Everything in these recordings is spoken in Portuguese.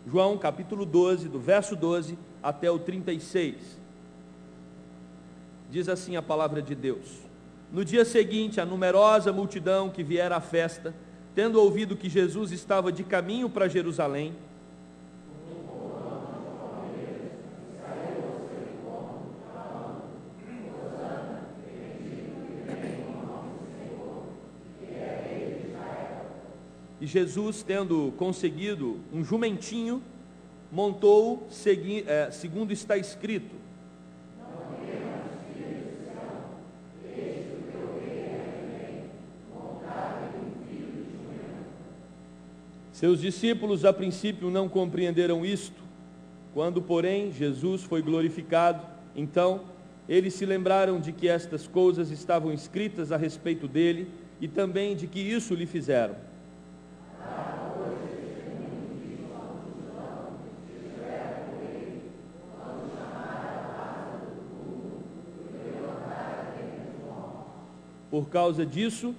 João capítulo 12, do verso 12 até o 36. Diz assim a palavra de Deus: No dia seguinte, a numerosa multidão que viera à festa, tendo ouvido que Jesus estava de caminho para Jerusalém, e Jesus, tendo conseguido um jumentinho, montou-o, segundo está escrito. Seus discípulos a princípio não compreenderam isto. Quando, porém, Jesus foi glorificado, então eles se lembraram de que estas coisas estavam escritas a respeito dele e também de que isso lhe fizeram. Por causa disso,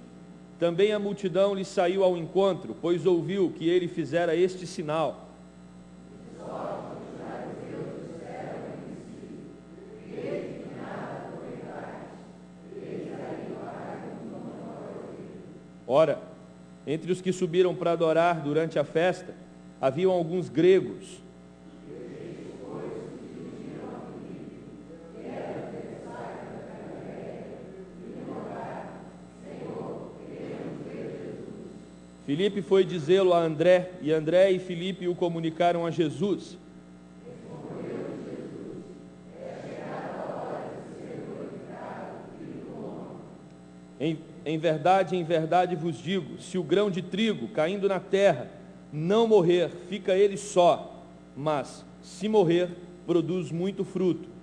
também a multidão lhe saiu ao encontro, pois ouviu que ele fizera este sinal. Ora, entre os que subiram para adorar durante a festa, haviam alguns gregos. Filipe foi dizê-lo a André, e André e Filipe o comunicaram a Jesus. Em verdade vos digo, se o grão de trigo caindo na terra não morrer, fica ele só, mas se morrer, produz muito fruto.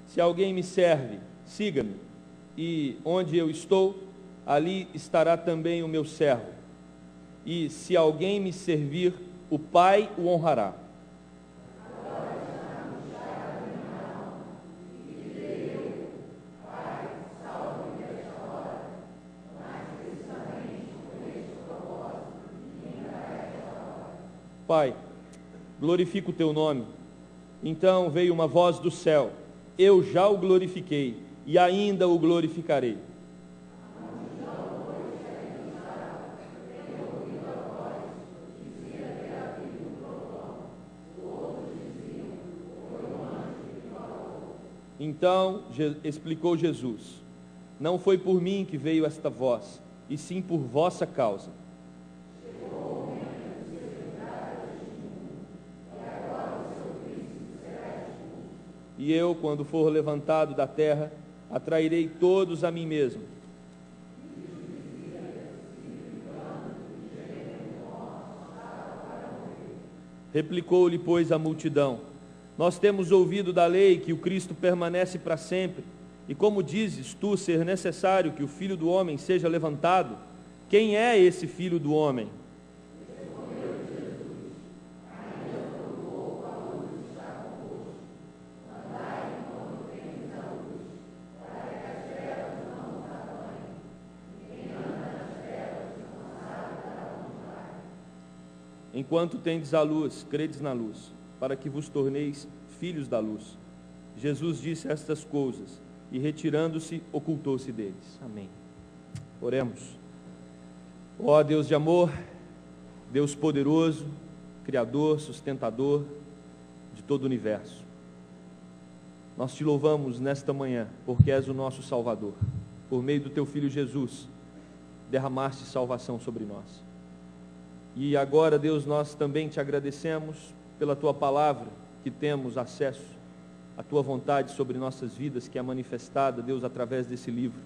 Se alguém me serve, siga-me, e onde eu estou, ali estará também o meu servo. E se alguém me servir, o Pai o honrará. Pai, glorifica o teu nome. Então veio uma voz do céu: Eu já o glorifiquei, e ainda o glorificarei. Então explicou Jesus: Não foi por mim que veio esta voz, e sim por vossa causa. E eu, quando for levantado da terra, atrairei todos a mim mesmo. Replicou-lhe, pois, a multidão: Nós temos ouvido da lei que o Cristo permanece para sempre. E como dizes tu ser necessário que o Filho do Homem seja levantado? Quem é esse Filho do Homem? Enquanto tendes a luz, credes na luz, para que vos torneis filhos da luz. Jesus disse estas coisas, e retirando-se, ocultou-se deles. Amém. Oremos. Ó Deus de amor, Deus poderoso, Criador, sustentador de todo o universo, nós te louvamos nesta manhã, porque és o nosso Salvador. Por meio do teu Filho Jesus, derramaste salvação sobre nós. E agora, Deus, nós também te agradecemos pela tua palavra, que temos acesso à tua vontade sobre nossas vidas, que é manifestada, Deus, através desse livro.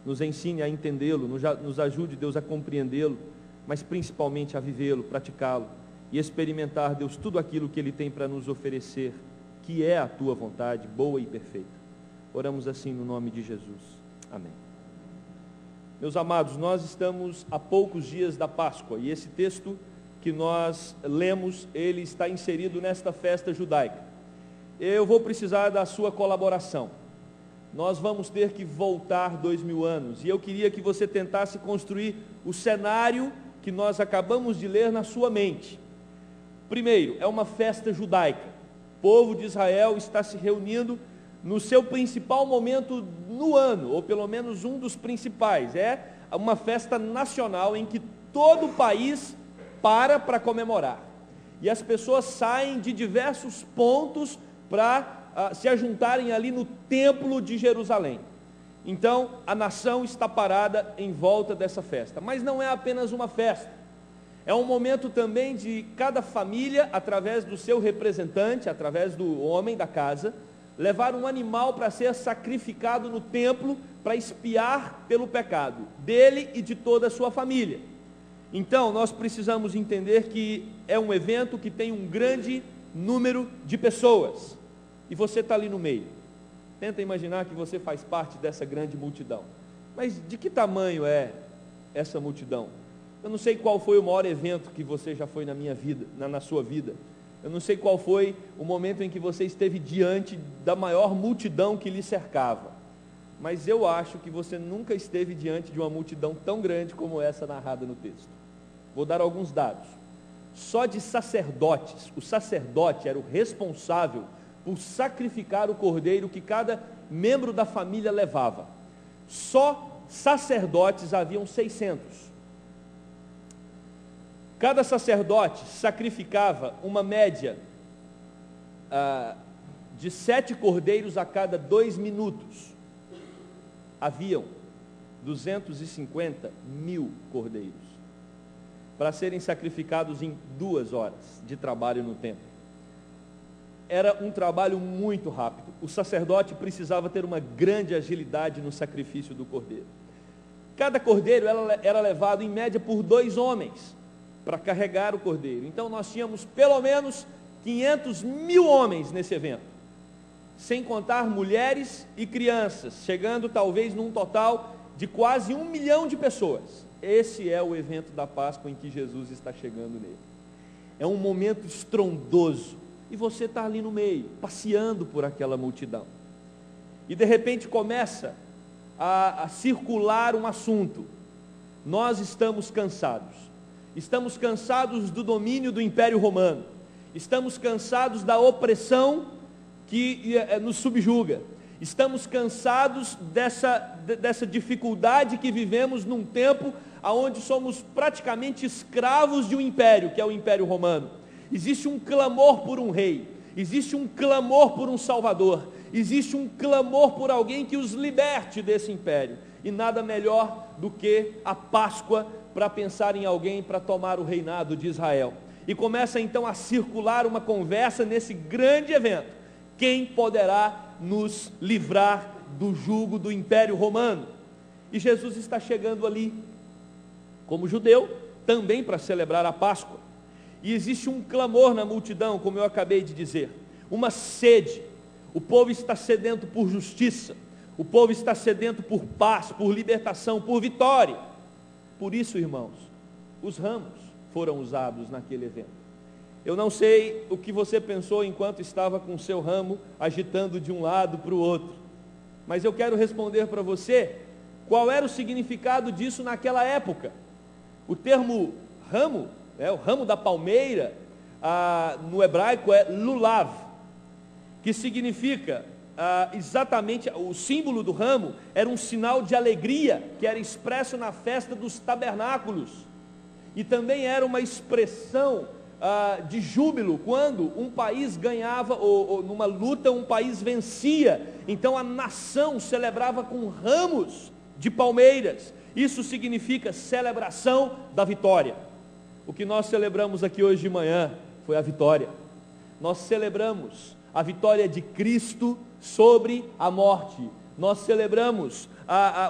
Nos ensine a entendê-lo, nos ajude, Deus, a compreendê-lo, mas principalmente a vivê-lo, praticá-lo e experimentar, Deus, tudo aquilo que ele tem para nos oferecer, que é a tua vontade, boa e perfeita. Oramos assim no nome de Jesus. Amém. Meus amados, nós estamos a poucos dias da Páscoa, e esse texto que nós lemos, ele está inserido nesta festa judaica. Eu vou precisar da sua colaboração. nós vamos ter que voltar 2000 anos, e eu queria que você tentasse construir o cenário que nós acabamos de ler na sua mente. Primeiro, é uma festa judaica, o povo de Israel está se reunindo no seu principal momento no ano, ou pelo menos um dos principais, é uma festa nacional em que todo o país para comemorar, e as pessoas saem de diversos pontos para se ajuntarem ali no templo de Jerusalém. Então a nação está parada em volta dessa festa, mas não é apenas uma festa, é um momento também de cada família, através do seu representante, através do homem da casa, levar um animal para ser sacrificado no templo, para expiar pelo pecado dele e de toda a sua família. Então nós precisamos entender que é um evento que tem um grande número de pessoas, e você está ali no meio. Tenta imaginar que você faz parte dessa grande multidão. Mas de que tamanho é essa multidão? Eu não sei qual foi o maior evento que você já foi na minha vida, na sua vida. Eu não sei qual foi o momento em que você esteve diante da maior multidão que lhe cercava. Mas eu acho que você nunca esteve diante de uma multidão tão grande como essa narrada no texto. Vou dar alguns dados. Só de sacerdotes, o sacerdote era o responsável por sacrificar o cordeiro que cada membro da família levava. Só sacerdotes haviam 600. Cada sacerdote sacrificava uma média de 7 cordeiros a cada 2 minutos. Haviam 250 mil cordeiros para serem sacrificados em 2 horas de trabalho no templo. Era um trabalho muito rápido. O sacerdote precisava ter uma grande agilidade no sacrifício do cordeiro. Cada cordeiro era levado em média por 2 homens para carregar o cordeiro. Então nós tínhamos pelo menos 500 mil homens nesse evento, sem contar mulheres e crianças, chegando talvez num total de quase 1 milhão de pessoas. Esse é o evento da Páscoa em que Jesus está chegando nele. É um momento estrondoso, e você está ali no meio, passeando por aquela multidão, e de repente começa a circular um assunto. Nós estamos cansados do domínio do Império Romano, estamos cansados da opressão que nos subjuga, estamos cansados dessa dificuldade que vivemos num tempo onde somos praticamente escravos de um império, que é o Império Romano. Existe um clamor por um rei, existe um clamor por um salvador, existe um clamor por alguém que os liberte desse império, e nada melhor do que a Páscoa para pensar em alguém para tomar o reinado de Israel. E começa então a circular uma conversa nesse grande evento: quem poderá nos livrar do jugo do Império Romano? E Jesus está chegando ali como judeu, também para celebrar a Páscoa. E existe um clamor na multidão, como eu acabei de dizer, uma sede. O povo está sedento por justiça, o povo está sedento por paz, por libertação, por vitória. Por isso, irmãos, os ramos foram usados naquele evento. Eu não sei o que você pensou enquanto estava com o seu ramo agitando de um lado para o outro, mas eu quero responder para você qual era o significado disso naquela época. O termo ramo, o ramo da palmeira, no hebraico é lulav, que significa exatamente, o símbolo do ramo era um sinal de alegria, que era expresso na festa dos tabernáculos, e também era uma expressão de júbilo, quando um país ganhava, ou numa luta um país vencia, então a nação celebrava com ramos de palmeiras. Isso significa celebração da vitória. O que nós celebramos aqui hoje de manhã foi a vitória. Nós celebramos a vitória de Cristo sobre a morte. Nós celebramos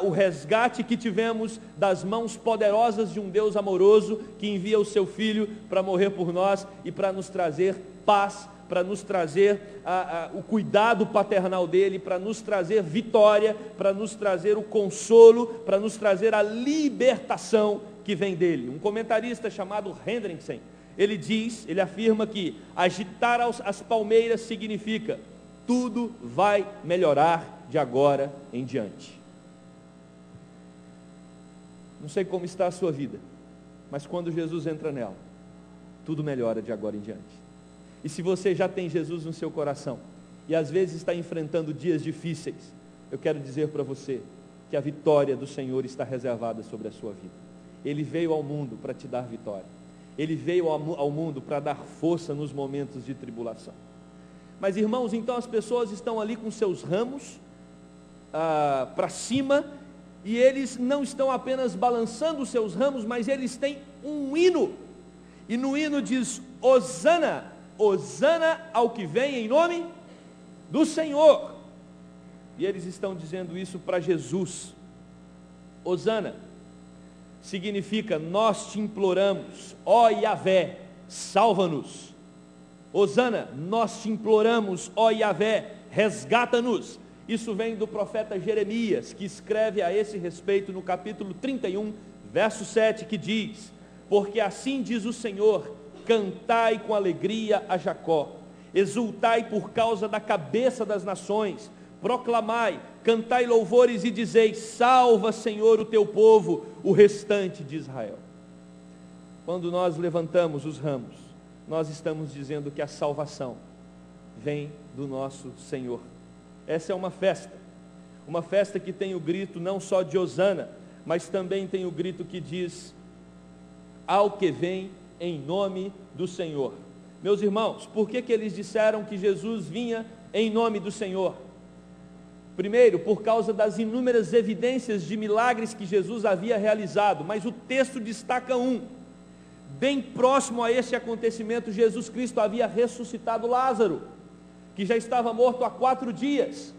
o resgate que tivemos das mãos poderosas de um Deus amoroso, que envia o seu Filho para morrer por nós e para nos trazer paz, para nos trazer o cuidado paternal dele, para nos trazer vitória, para nos trazer o consolo, para nos trazer a libertação que vem dele. Um comentarista chamado Hendrickson, ele afirma que agitar as palmeiras significa: tudo vai melhorar de agora em diante. Não sei como está a sua vida, mas quando Jesus entra nela, tudo melhora de agora em diante. E se você já tem Jesus no seu coração, e às vezes está enfrentando dias difíceis, eu quero dizer para você que a vitória do Senhor está reservada sobre a sua vida. Ele veio ao mundo para te dar vitória. Ele veio ao mundo para dar força nos momentos de tribulação. Mas irmãos, então as pessoas estão ali com seus ramos para cima, e eles não estão apenas balançando os seus ramos, mas eles têm um hino, e no hino diz: Hosana, Hosana ao que vem em nome do Senhor. E eles estão dizendo isso para Jesus. Hosana significa: nós te imploramos, ó Yahvé, salva-nos. Hosana, nós te imploramos, ó Yahvé, resgata-nos. Isso vem do profeta Jeremias, que escreve a esse respeito no capítulo 31, verso 7, que diz: porque assim diz o Senhor, cantai com alegria a Jacó, exultai por causa da cabeça das nações, proclamai, cantai louvores e dizei: salva, Senhor, o teu povo, o restante de Israel. Quando nós levantamos os ramos, nós estamos dizendo que a salvação vem do nosso Senhor. Essa é uma festa que tem o grito não só de Hosana, mas também tem o grito que diz: ao que vem em nome do Senhor. Meus irmãos, por que eles disseram que Jesus vinha em nome do Senhor? Primeiro, por causa das inúmeras evidências de milagres que Jesus havia realizado, mas o texto destaca um. Bem próximo a esse acontecimento, Jesus Cristo havia ressuscitado Lázaro, que já estava morto há 4 dias,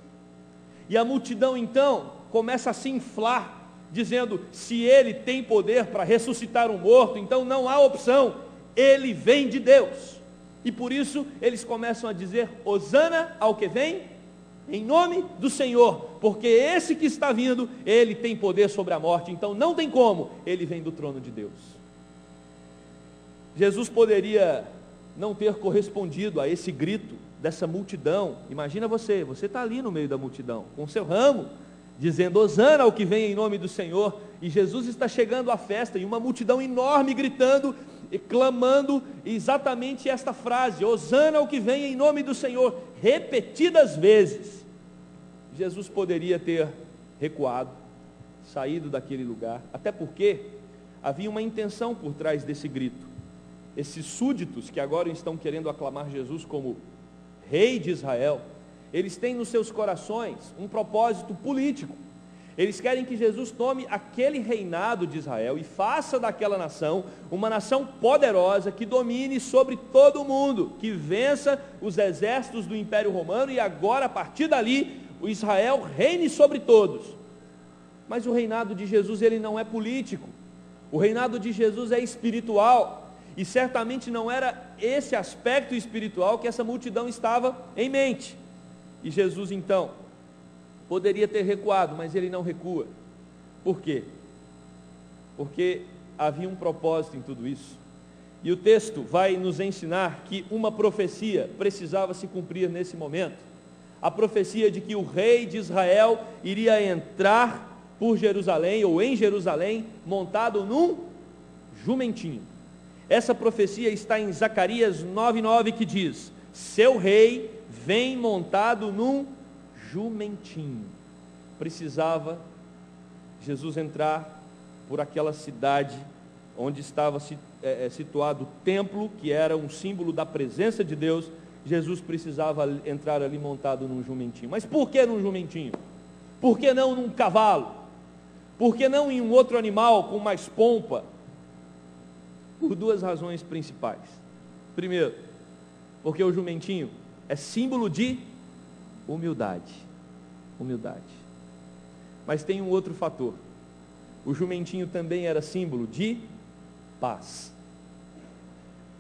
e a multidão então começa a se inflar, dizendo: se ele tem poder para ressuscitar um morto, então não há opção, ele vem de Deus. E por isso eles começam a dizer: Hosana ao que vem em nome do Senhor, porque esse que está vindo, ele tem poder sobre a morte, então não tem como, ele vem do trono de Deus. Jesus poderia não ter correspondido a esse grito dessa multidão. Imagina você está ali no meio da multidão, com seu ramo, dizendo: Hosana ao que vem em nome do Senhor, e Jesus está chegando à festa, e uma multidão enorme gritando e clamando exatamente esta frase: Hosana ao que vem em nome do Senhor, repetidas vezes. Jesus poderia ter recuado, saído daquele lugar, até porque havia uma intenção por trás desse grito. Esses súditos que agora estão querendo aclamar Jesus como Rei de Israel, eles têm nos seus corações um propósito político. Eles querem que Jesus tome aquele reinado de Israel e faça daquela nação uma nação poderosa, que domine sobre todo o mundo, que vença os exércitos do Império Romano, e agora, a partir dali, o Israel reine sobre todos. Mas o reinado de Jesus, ele não é político. O reinado de Jesus é espiritual. E certamente não era esse aspecto espiritual que essa multidão estava em mente. E Jesus então poderia ter recuado, mas ele não recua. Por quê? Porque havia um propósito em tudo isso. E o texto vai nos ensinar que uma profecia precisava se cumprir nesse momento. A profecia de que o rei de Israel iria entrar por Jerusalém, ou em Jerusalém, montado num jumentinho. Essa profecia está em Zacarias 9:9, que diz: seu rei vem montado num jumentinho. Precisava Jesus entrar por aquela cidade onde estava situado o templo, que era um símbolo da presença de Deus. Jesus precisava entrar ali montado num jumentinho. Mas por que num jumentinho? Por que não num cavalo? Por que não em um outro animal com mais pompa? Por 2 razões principais. Primeiro, porque o jumentinho é símbolo de humildade. Humildade. Mas tem um outro fator. O jumentinho também era símbolo de paz.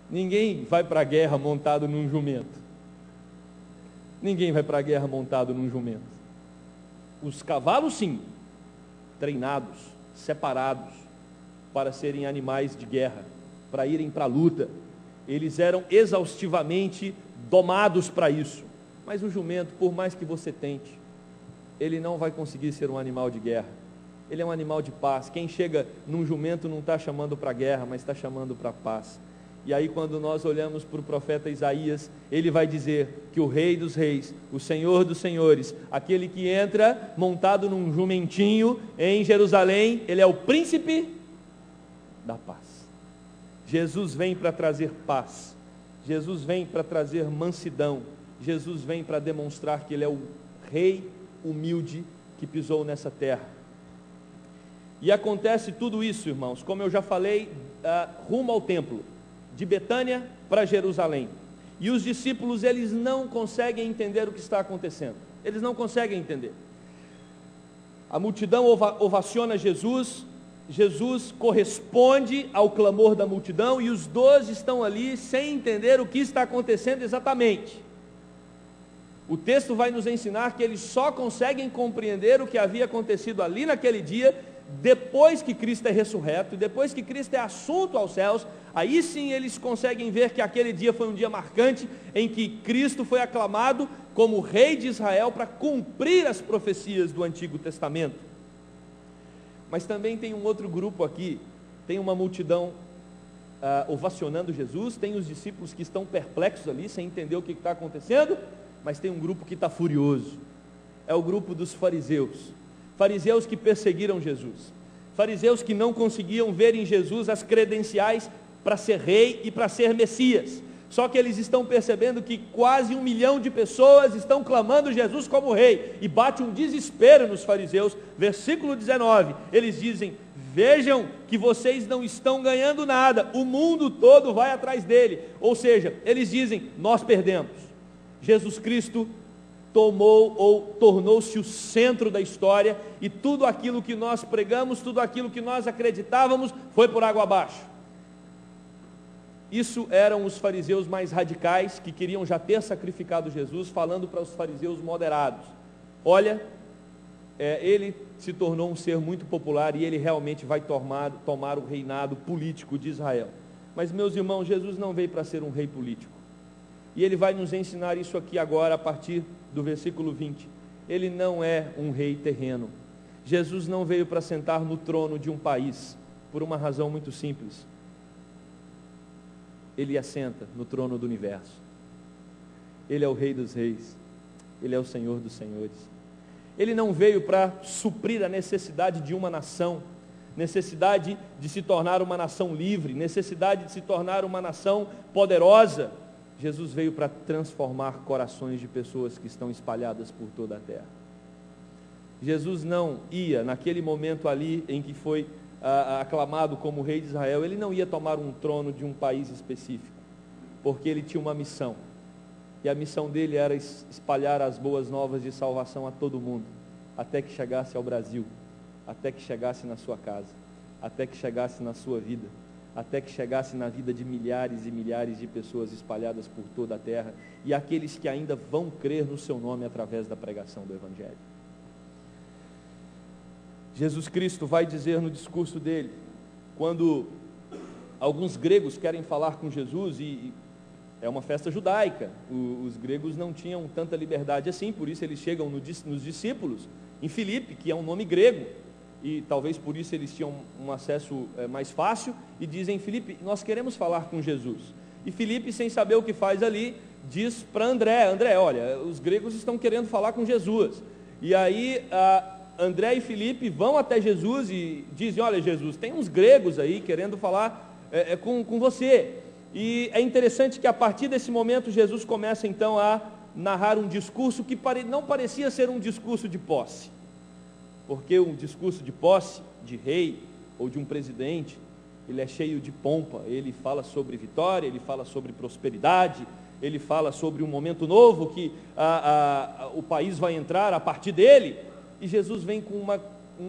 Ninguém vai para a guerra montado num jumento. Ninguém vai para a guerra montado num jumento. Os cavalos, sim, treinados, separados para serem animais de guerra, para irem para a luta. Eles eram exaustivamente domados para isso. Mas o jumento, por mais que você tente, ele não vai conseguir ser um animal de guerra. Ele é um animal de paz. Quem chega num jumento não está chamando para guerra, mas está chamando para paz. E aí quando nós olhamos para o profeta Isaías, ele vai dizer que o Rei dos Reis, o Senhor dos Senhores, aquele que entra montado num jumentinho em Jerusalém, ele é o príncipe da paz. Jesus vem para trazer paz. Jesus vem para trazer mansidão. Jesus vem para demonstrar que ele é o Rei humilde que pisou nessa terra. E acontece tudo isso, irmãos, como eu já falei, rumo ao templo, de Betânia para Jerusalém. E os discípulos, eles não conseguem entender o que está acontecendo. Eles não conseguem entender. A multidão ovaciona Jesus. Jesus corresponde ao clamor da multidão e os 12 estão ali sem entender o que está acontecendo exatamente. O texto vai nos ensinar que eles só conseguem compreender o que havia acontecido ali naquele dia, depois que Cristo é ressurreto, depois que Cristo é assunto aos céus. Aí sim eles conseguem ver que aquele dia foi um dia marcante, em que Cristo foi aclamado como Rei de Israel para cumprir as profecias do Antigo Testamento. Mas também tem um outro grupo aqui, tem uma multidão ovacionando Jesus, tem os discípulos que estão perplexos ali, sem entender o que está acontecendo, mas tem um grupo que está furioso. É o grupo dos fariseus. Fariseus que perseguiram Jesus. Fariseus que não conseguiam ver em Jesus as credenciais para ser rei e para ser Messias. Só que eles estão percebendo que quase 1 milhão de pessoas estão clamando Jesus como rei, e bate um desespero nos fariseus. Versículo 19, eles dizem: vejam que vocês não estão ganhando nada, o mundo todo vai atrás dele. Ou seja, eles dizem: nós perdemos. Jesus Cristo tornou-se o centro da história, e tudo aquilo que nós pregamos, tudo aquilo que nós acreditávamos, foi por água abaixo. Isso eram os fariseus mais radicais, que queriam já ter sacrificado Jesus, falando para os fariseus moderados: olha, ele se tornou um ser muito popular e ele realmente vai tomar o reinado político de Israel. Mas, meus irmãos, Jesus não veio para ser um rei político. E ele vai nos ensinar isso aqui agora, a partir do versículo 20. Ele não é um rei terreno. Jesus não veio para sentar no trono de um país, por uma razão muito simples. Ele assenta no trono do universo. Ele é o Rei dos Reis. Ele é o Senhor dos Senhores. Ele não veio para suprir a necessidade de uma nação, necessidade de se tornar uma nação livre, necessidade de se tornar uma nação poderosa. Jesus veio para transformar corações de pessoas que estão espalhadas por toda a terra. Jesus não ia, naquele momento ali em que foi aclamado como Rei de Israel, ele não ia tomar um trono de um país específico, porque ele tinha uma missão, e a missão dele era espalhar as boas novas de salvação a todo mundo, até que chegasse ao Brasil, até que chegasse na sua casa, até que chegasse na sua vida, até que chegasse na vida de milhares e milhares de pessoas espalhadas por toda a terra, e aqueles que ainda vão crer no seu nome através da pregação do Evangelho. Jesus Cristo vai dizer no discurso dele, quando alguns gregos querem falar com Jesus, e é uma festa judaica, os gregos não tinham tanta liberdade assim, por isso eles chegam nos discípulos, em Filipe, que é um nome grego, e talvez por isso eles tinham um acesso mais fácil, e dizem: Filipe, nós queremos falar com Jesus. E Filipe, sem saber o que faz ali, diz para André, olha, os gregos estão querendo falar com Jesus. E aí André e Filipe vão até Jesus e dizem: olha, Jesus, tem uns gregos aí querendo falar com você. E é interessante que a partir desse momento Jesus começa então a narrar um discurso que não parecia ser um discurso de posse, porque um discurso de posse de rei ou de um presidente, ele é cheio de pompa, ele fala sobre vitória, ele fala sobre prosperidade, ele fala sobre um momento novo que o país vai entrar a partir dele. E Jesus vem com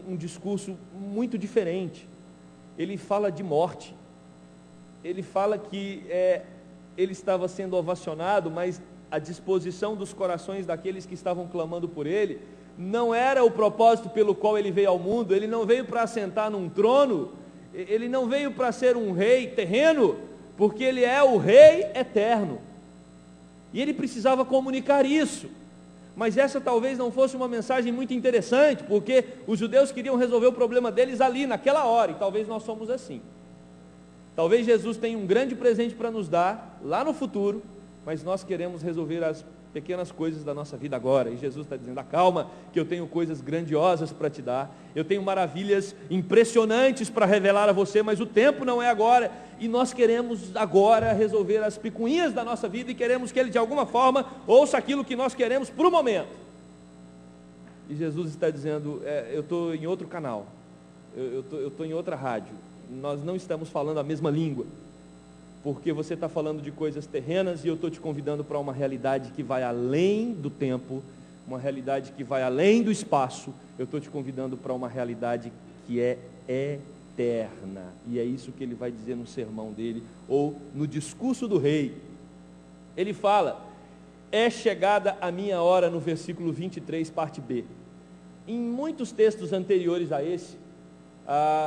um discurso muito diferente. Ele fala de morte. Ele fala que ele estava sendo ovacionado, mas a disposição dos corações daqueles que estavam clamando por ele não era o propósito pelo qual ele veio ao mundo. Ele não veio para assentar num trono, ele não veio para ser um rei terreno, porque ele é o rei eterno. E ele precisava comunicar isso. Mas essa talvez não fosse uma mensagem muito interessante, porque os judeus queriam resolver o problema deles ali, naquela hora, e talvez nós somos assim. Talvez Jesus tenha um grande presente para nos dar, lá no futuro, mas nós queremos resolver as pequenas coisas da nossa vida agora, e Jesus está dizendo: calma, que eu tenho coisas grandiosas para te dar, eu tenho maravilhas impressionantes para revelar a você, mas o tempo não é agora, e nós queremos agora resolver as picuinhas da nossa vida, e queremos que Ele de alguma forma ouça aquilo que nós queremos para o momento. E Jesus está dizendo: eu estou em outro canal, eu estou em outra rádio, nós não estamos falando a mesma língua, porque você está falando de coisas terrenas, e eu estou te convidando para uma realidade que vai além do tempo, uma realidade que vai além do espaço. Eu estou te convidando para uma realidade que é eterna, e é isso que ele vai dizer no sermão dele, ou no discurso do rei. Ele fala: é chegada a minha hora, no versículo 23, parte B. Em muitos textos anteriores a esse,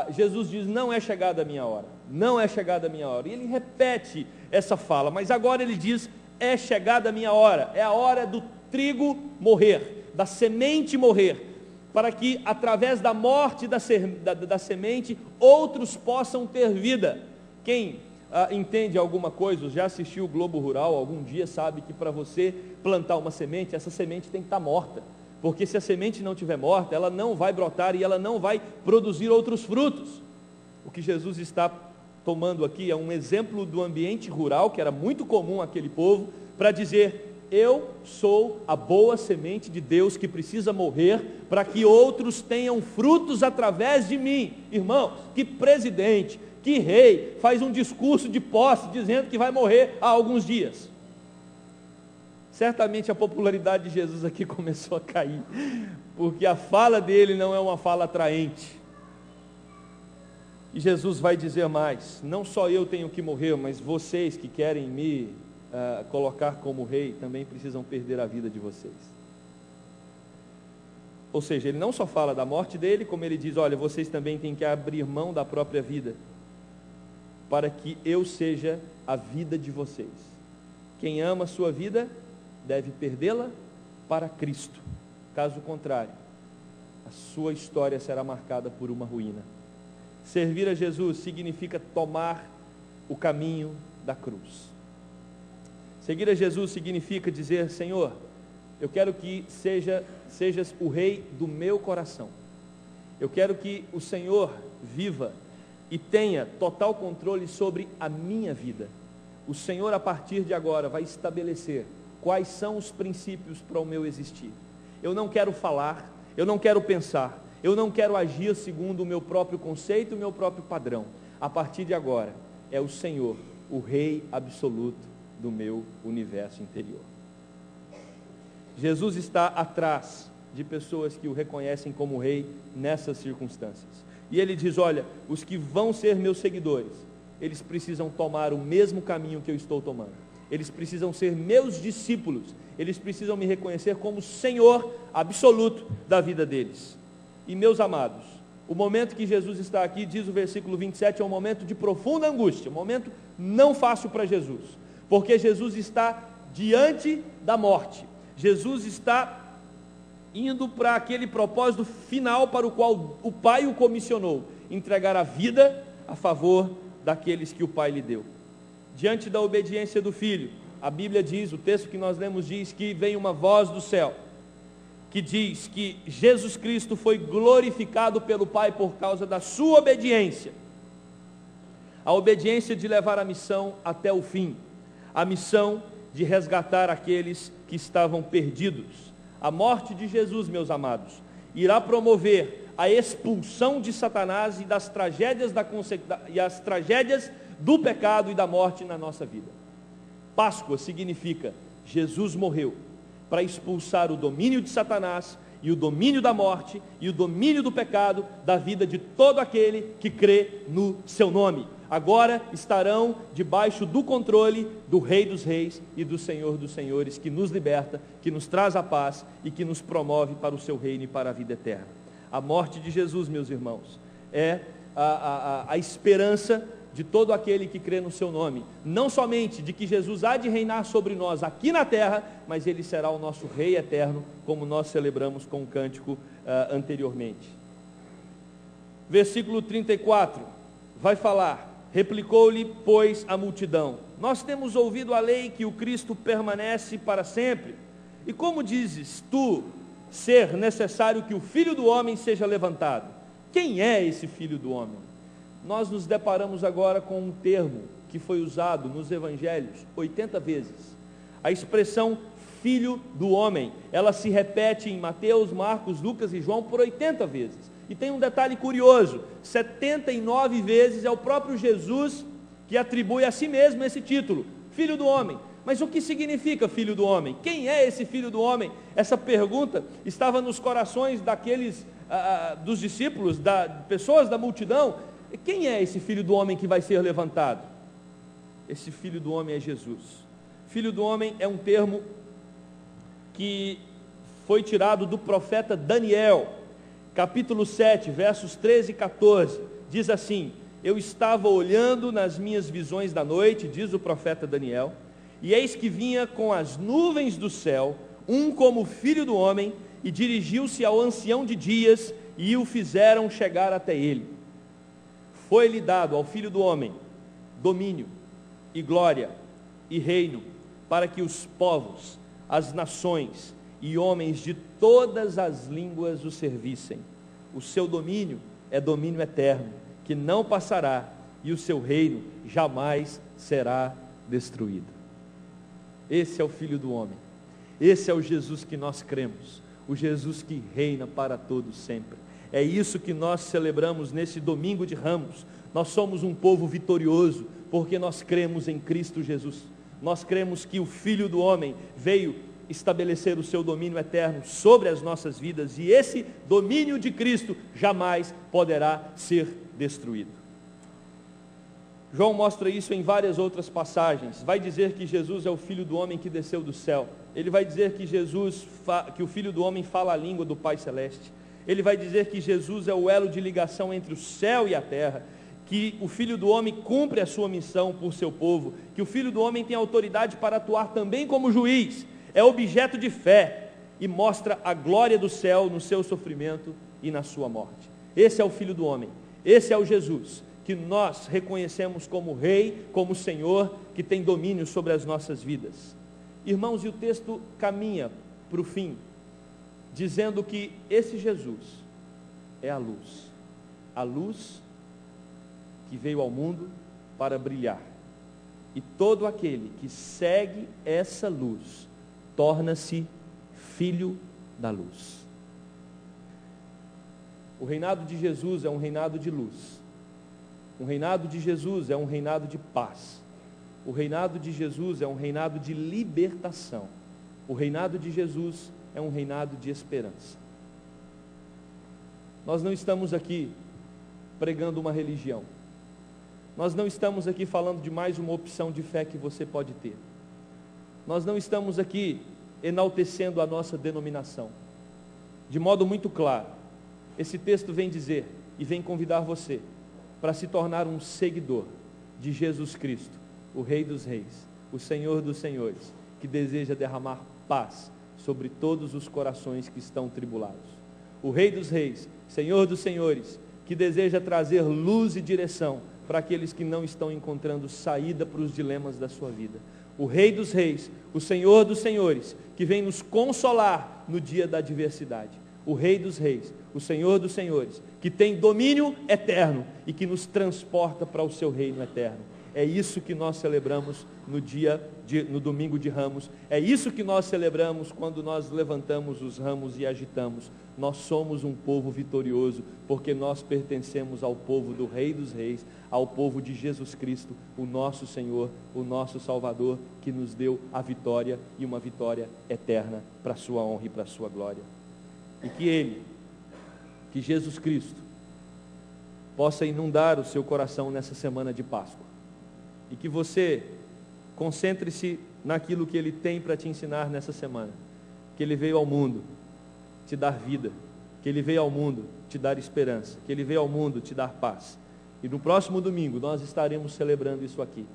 Jesus diz: não é chegada a minha hora, não é chegada a minha hora, e ele repete essa fala, mas agora ele diz: é chegada a minha hora, é a hora do trigo morrer, da semente morrer, para que através da morte da semente, outros possam ter vida. Quem entende alguma coisa, já assistiu o Globo Rural algum dia, sabe que para você plantar uma semente, essa semente tem que estar morta, porque se a semente não estiver morta, ela não vai brotar e ela não vai produzir outros frutos. O que Jesus está tomando aqui é um exemplo do ambiente rural, que era muito comum àquele povo, para dizer: eu sou a boa semente de Deus que precisa morrer para que outros tenham frutos através de mim. Irmãos, que presidente, que rei faz um discurso de posse dizendo que vai morrer há alguns dias? Certamente a popularidade de Jesus aqui começou a cair, porque a fala dele não é uma fala atraente. E Jesus vai dizer mais: não só eu tenho que morrer, mas vocês que querem me colocar como rei, também precisam perder a vida de vocês. Ou seja, ele não só fala da morte dele, como ele diz: olha, vocês também têm que abrir mão da própria vida, para que eu seja a vida de vocês. Quem ama a sua vida deve perdê-la para Cristo. Caso contrário, a sua história será marcada por uma ruína. Servir a Jesus significa tomar o caminho da cruz. Seguir a Jesus significa dizer: Senhor, eu quero que sejas o rei do meu coração. Eu quero que o Senhor viva e tenha total controle sobre a minha vida. O Senhor, a partir de agora, vai estabelecer quais são os princípios para o meu existir. Eu não quero falar, eu não quero pensar, eu não quero agir segundo o meu próprio conceito, o meu próprio padrão. A partir de agora, é o Senhor, o Rei absoluto do meu universo interior. Jesus está atrás de pessoas que o reconhecem como Rei nessas circunstâncias. E ele diz: olha, os que vão ser meus seguidores, eles precisam tomar o mesmo caminho que eu estou tomando. Eles precisam ser meus discípulos, eles precisam me reconhecer como Senhor absoluto da vida deles. E meus amados, o momento que Jesus está aqui, diz o versículo 27, é um momento de profunda angústia, um momento não fácil para Jesus, porque Jesus está diante da morte, Jesus está indo para aquele propósito final para o qual o Pai o comissionou, entregar a vida a favor daqueles que o Pai lhe deu. Diante da obediência do Filho, a Bíblia diz, o texto que nós lemos diz que vem uma voz do céu, que diz que Jesus Cristo foi glorificado pelo Pai por causa da sua obediência. A obediência de levar a missão até o fim, a missão de resgatar aqueles que estavam perdidos. A morte de Jesus, meus amados, irá promover a expulsão de Satanás e das tragédias as tragédias do pecado e da morte na nossa vida. Páscoa significa: Jesus morreu para expulsar o domínio de Satanás e o domínio da morte e o domínio do pecado da vida de todo aquele que crê no seu nome. Agora estarão debaixo do controle do Rei dos Reis e do Senhor dos Senhores, que nos liberta, que nos traz a paz e que nos promove para o seu reino e para a vida eterna. A morte de Jesus, meus irmãos, é a esperança de todo aquele que crê no seu nome, não somente de que Jesus há de reinar sobre nós aqui na terra, mas ele será o nosso Rei eterno, como nós celebramos com o cântico anteriormente. Versículo 34, vai falar: replicou-lhe, pois, a multidão: nós temos ouvido a lei que o Cristo permanece para sempre, e como dizes tu ser necessário que o Filho do Homem seja levantado? Quem é esse Filho do Homem? Nós nos deparamos agora com um termo que foi usado nos evangelhos 80 vezes. A expressão Filho do Homem, ela se repete em Mateus, Marcos, Lucas e João por 80 vezes. E tem um detalhe curioso: 79 vezes é o próprio Jesus que atribui a si mesmo esse título, Filho do Homem. Mas o que significa Filho do Homem? Quem é esse Filho do Homem? Essa pergunta estava nos corações daqueles, dos discípulos, pessoas da multidão. Quem é esse Filho do Homem que vai ser levantado? Esse Filho do Homem é Jesus. Filho do Homem é um termo que foi tirado do profeta Daniel, capítulo 7, versos 13 e 14, diz assim: eu estava olhando nas minhas visões da noite, diz o profeta Daniel, e eis que vinha com as nuvens do céu, um como filho do homem, e dirigiu-se ao ancião de dias, e o fizeram chegar até ele. Foi-lhe dado ao Filho do Homem domínio, e glória, e reino, para que os povos, as nações, e homens de todas as línguas o servissem. O seu domínio é domínio eterno, que não passará, e o seu reino jamais será destruído. Esse é o Filho do Homem, esse é o Jesus que nós cremos, o Jesus que reina para todos sempre. É isso que nós celebramos nesse domingo de Ramos. Nós somos um povo vitorioso, porque nós cremos em Cristo Jesus. Nós cremos que o Filho do Homem veio estabelecer o seu domínio eterno sobre as nossas vidas, e esse domínio de Cristo jamais poderá ser destruído. João mostra isso em várias outras passagens. Vai dizer que Jesus é o Filho do Homem que desceu do céu. Ele vai dizer que que o Filho do Homem fala a língua do Pai Celeste. Ele vai dizer que Jesus é o elo de ligação entre o céu e a terra, que o Filho do Homem cumpre a sua missão por seu povo, que o Filho do Homem tem autoridade para atuar também como juiz, é objeto de fé e mostra a glória do céu no seu sofrimento e na sua morte. Esse é o Filho do Homem, esse é o Jesus que nós reconhecemos como Rei, como Senhor, que tem domínio sobre as nossas vidas. Irmãos, e o texto caminha para o fim, dizendo que esse Jesus é a luz que veio ao mundo para brilhar, e todo aquele que segue essa luz torna-se filho da luz. O reinado de Jesus é um reinado de luz. O reinado de Jesus é um reinado de paz. O reinado de Jesus é um reinado de libertação. O reinado de Jesus é um reinado de esperança. Nós não estamos aqui pregando uma religião. Nós não estamos aqui falando de mais uma opção de fé que você pode ter. Nós não estamos aqui enaltecendo a nossa denominação. De modo muito claro, esse texto vem dizer e vem convidar você para se tornar um seguidor de Jesus Cristo, o Rei dos Reis, o Senhor dos Senhores, que deseja derramar paz sobre todos os corações que estão tribulados. O Rei dos Reis, Senhor dos Senhores, que deseja trazer luz e direção para aqueles que não estão encontrando saída para os dilemas da sua vida. O Rei dos Reis, o Senhor dos Senhores, que vem nos consolar no dia da adversidade. O Rei dos Reis, o Senhor dos Senhores, que tem domínio eterno e que nos transporta para o seu reino eterno. É isso que nós celebramos no domingo de Ramos. É isso que nós celebramos quando nós levantamos os ramos e agitamos. Nós somos um povo vitorioso, porque nós pertencemos ao povo do Rei dos Reis, ao povo de Jesus Cristo, o nosso Senhor, o nosso Salvador, que nos deu a vitória e uma vitória eterna para a sua honra e para a sua glória. E que Jesus Cristo, possa inundar o seu coração nessa semana de Páscoa. E que você concentre-se naquilo que Ele tem para te ensinar nessa semana. Que Ele veio ao mundo te dar vida. Que Ele veio ao mundo te dar esperança. Que Ele veio ao mundo te dar paz. E no próximo domingo nós estaremos celebrando isso aqui.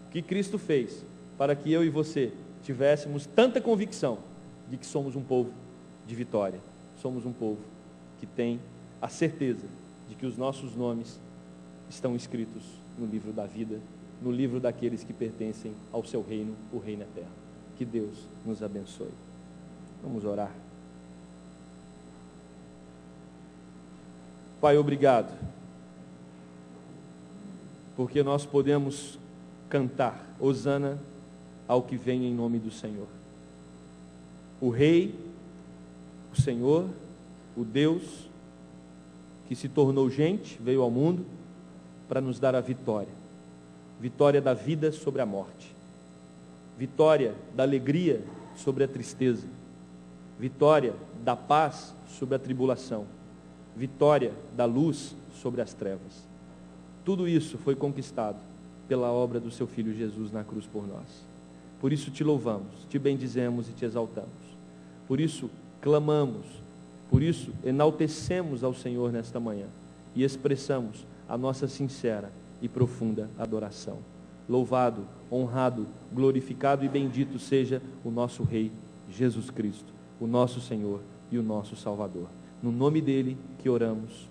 O que Cristo fez para que eu e você tivéssemos tanta convicção de que somos um povo de vitória. Somos um povo que tem a certeza de que os nossos nomes estão escritos no livro da vida, no livro daqueles que pertencem ao seu reino, o reino eterno. Que Deus nos abençoe. Vamos orar. Pai, obrigado, porque nós podemos cantar hosana ao que vem em nome do Senhor. O Rei, o Senhor, o Deus que se tornou gente, veio ao mundo para nos dar a vitória. Vitória da vida sobre a morte. Vitória da alegria sobre a tristeza. Vitória da paz sobre a tribulação. Vitória da luz sobre as trevas. Tudo isso foi conquistado pela obra do seu Filho Jesus na cruz por nós. Por isso te louvamos, te bendizemos e te exaltamos. Por isso clamamos, por isso enaltecemos ao Senhor nesta manhã e expressamos a nossa sincera e profunda adoração. Louvado, honrado, glorificado e bendito seja o nosso Rei Jesus Cristo, o nosso Senhor e o nosso Salvador. No nome dele que oramos